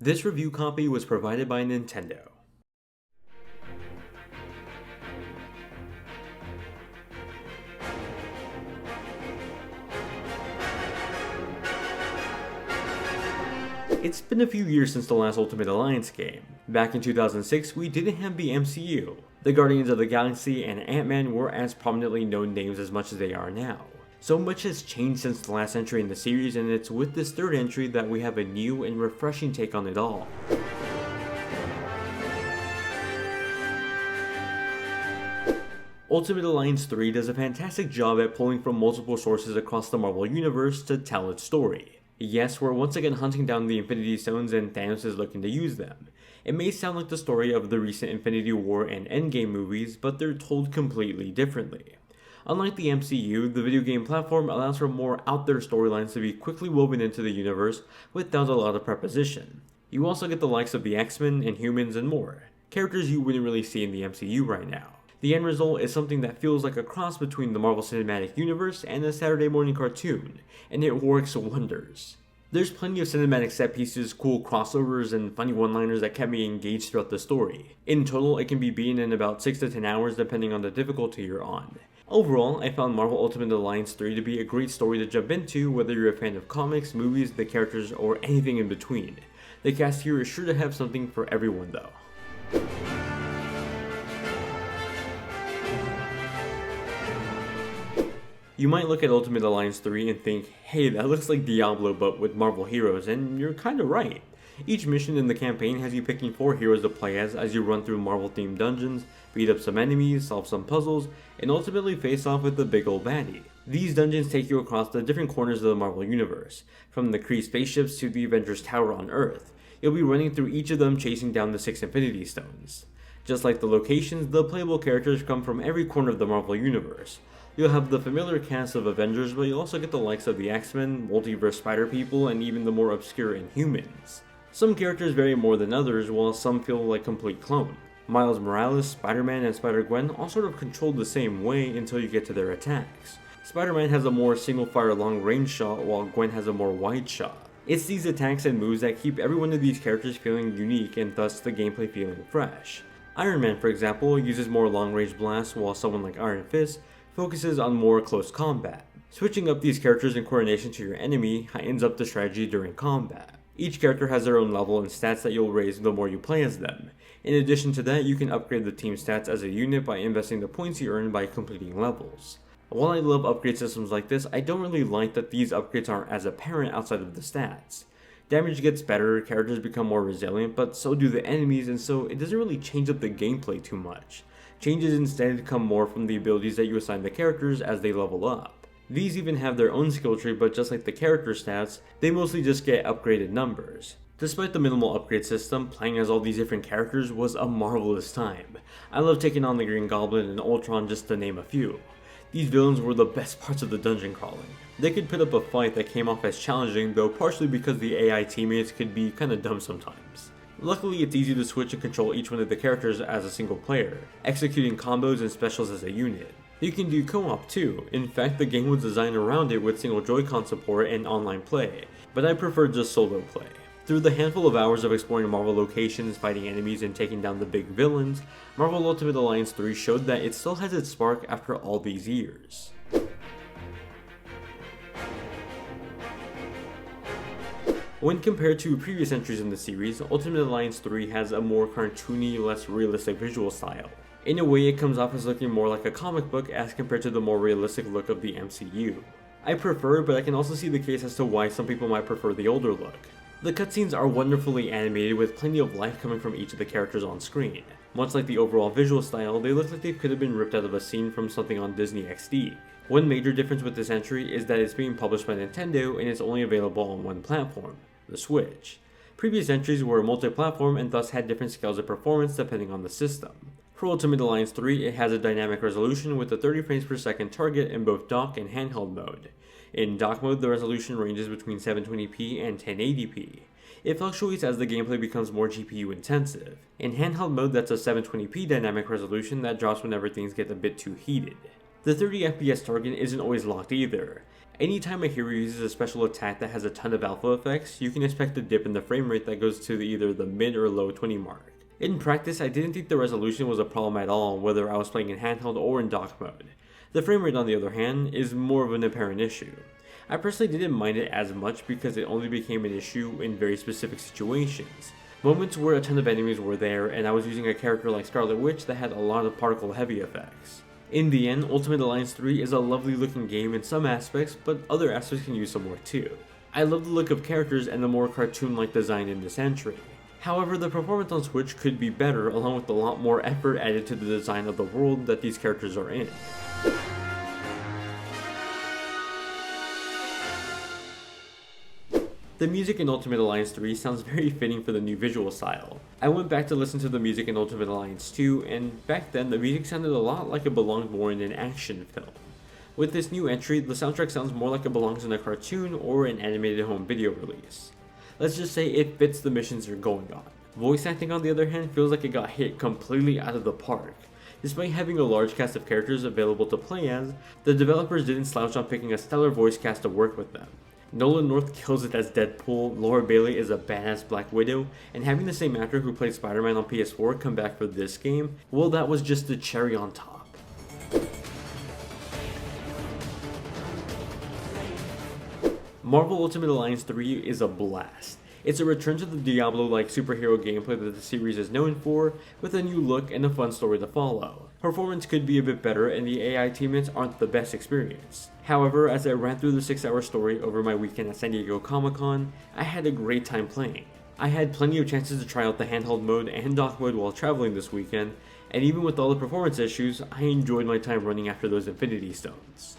This review copy was provided by Nintendo. It's been a few years since the last Ultimate Alliance game. Back in 2006, we didn't have the MCU. The Guardians of the Galaxy and Ant-Man were as prominently known names as much as they are now. So much has changed since the last entry in the series, and it's with this third entry that we have a new and refreshing take on it all. Ultimate Alliance 3 does a fantastic job at pulling from multiple sources across the Marvel Universe to tell its story. Yes, we're once again hunting down the Infinity Stones and Thanos is looking to use them. It may sound like the story of the recent Infinity War and Endgame movies, but they're told completely differently. Unlike the MCU, the video game platform allows for more out there storylines to be quickly woven into the universe without a lot of preposition. You also get the likes of the X-Men, Inhumans, and more, characters you wouldn't really see in the MCU right now. The end result is something that feels like a cross between the Marvel Cinematic Universe and a Saturday morning cartoon, and it works wonders. There's plenty of cinematic set pieces, cool crossovers, and funny one-liners that kept me engaged throughout the story. In total, it can be beaten in about 6 to 10 hours depending on the difficulty you're on. Overall, I found Marvel Ultimate Alliance 3 to be a great story to jump into whether you're a fan of comics, movies, the characters, or anything in between. The cast here is sure to have something for everyone though. You might look at Ultimate Alliance 3 and think, hey, that looks like Diablo but with Marvel heroes, and you're kinda right. Each mission in the campaign has you picking 4 heroes to play as you run through Marvel-themed dungeons, beat up some enemies, solve some puzzles, and ultimately face off with the big old baddie. These dungeons take you across the different corners of the Marvel Universe, from the Kree spaceships to the Avengers Tower on Earth. You'll be running through each of them chasing down the 6 Infinity Stones. Just like the locations, the playable characters come from every corner of the Marvel Universe. You'll have the familiar cast of Avengers, but you'll also get the likes of the X-Men, Multiverse Spider-People, and even the more obscure Inhumans. Some characters vary more than others, while some feel like complete clone. Miles Morales, Spider-Man, and Spider-Gwen all sort of controlled the same way until you get to their attacks. Spider-Man has a more single-fire long-range shot, while Gwen has a more wide shot. It's these attacks and moves that keep every one of these characters feeling unique and thus the gameplay feeling fresh. Iron Man, for example, uses more long-range blasts, while someone like Iron Fist focuses on more close combat. Switching up these characters in coordination to your enemy heightens up the strategy during combat. Each character has their own level and stats that you'll raise the more you play as them. In addition to that, you can upgrade the team stats as a unit by investing the points you earn by completing levels. While I love upgrade systems like this, I don't really like that these upgrades aren't as apparent outside of the stats. Damage gets better, characters become more resilient, but so do the enemies, and so it doesn't really change up the gameplay too much. Changes instead come more from the abilities that you assign the characters as they level up. These even have their own skill tree, but just like the character stats, they mostly just get upgraded numbers. Despite the minimal upgrade system, playing as all these different characters was a marvelous time. I love taking on the Green Goblin and Ultron just to name a few. These villains were the best parts of the dungeon crawling. They could put up a fight that came off as challenging, though partially because the AI teammates could be kinda dumb sometimes. Luckily, it's easy to switch and control each one of the characters as a single player, executing combos and specials as a unit. You can do co-op too. In fact, the game was designed around it with single Joy-Con support and online play, but I prefer just solo play. Through the handful of hours of exploring Marvel locations, fighting enemies, and taking down the big villains, Marvel Ultimate Alliance 3 showed that it still has its spark after all these years. When compared to previous entries in the series, Ultimate Alliance 3 has a more cartoony, less realistic visual style. In a way, it comes off as looking more like a comic book as compared to the more realistic look of the MCU. I prefer, but I can also see the case as to why some people might prefer the older look. The cutscenes are wonderfully animated with plenty of life coming from each of the characters on screen. Much like the overall visual style, they look like they could have been ripped out of a scene from something on Disney XD. One major difference with this entry is that it's being published by Nintendo and it's only available on one platform, the Switch. Previous entries were multi-platform and thus had different scales of performance depending on the system. For Ultimate Alliance 3, it has a dynamic resolution with a 30 frames per second target in both dock and handheld mode. In dock mode, the resolution ranges between 720p and 1080p. It fluctuates as the gameplay becomes more GPU intensive. In handheld mode, that's a 720p dynamic resolution that drops whenever things get a bit too heated. The 30 FPS target isn't always locked either. Anytime a hero uses a special attack that has a ton of alpha effects, you can expect a dip in the frame rate that goes to either the mid or low 20 mark. In practice, I didn't think the resolution was a problem at all, whether I was playing in handheld or in dock mode. The frame rate, on the other hand, is more of an apparent issue. I personally didn't mind it as much because it only became an issue in very specific situations. Moments where a ton of enemies were there and I was using a character like Scarlet Witch that had a lot of particle heavy effects. In the end, Ultimate Alliance 3 is a lovely looking game in some aspects, but other aspects can use some work too. I love the look of characters and the more cartoon-like design in this entry. However, the performance on Switch could be better, along with a lot more effort added to the design of the world that these characters are in. The music in Ultimate Alliance 3 sounds very fitting for the new visual style. I went back to listen to the music in Ultimate Alliance 2, and back then the music sounded a lot like it belonged more in an action film. With this new entry, the soundtrack sounds more like it belongs in a cartoon or an animated home video release. Let's just say it fits the missions you're going on. Voice acting, on the other hand, feels like it got hit completely out of the park. Despite having a large cast of characters available to play as, the developers didn't slouch on picking a stellar voice cast to work with them. Nolan North kills it as Deadpool, Laura Bailey is a badass Black Widow, and having the same actor who played Spider-Man on PS4 come back for this game, well, that was just the cherry on top. Marvel Ultimate Alliance 3 is a blast. It's a return to the Diablo-like superhero gameplay that the series is known for, with a new look and a fun story to follow. Performance could be a bit better and the AI teammates aren't the best experience. However, as I ran through the 6-hour story over my weekend at San Diego Comic-Con, I had a great time playing. I had plenty of chances to try out the handheld mode and dock mode while traveling this weekend, and even with all the performance issues, I enjoyed my time running after those Infinity Stones.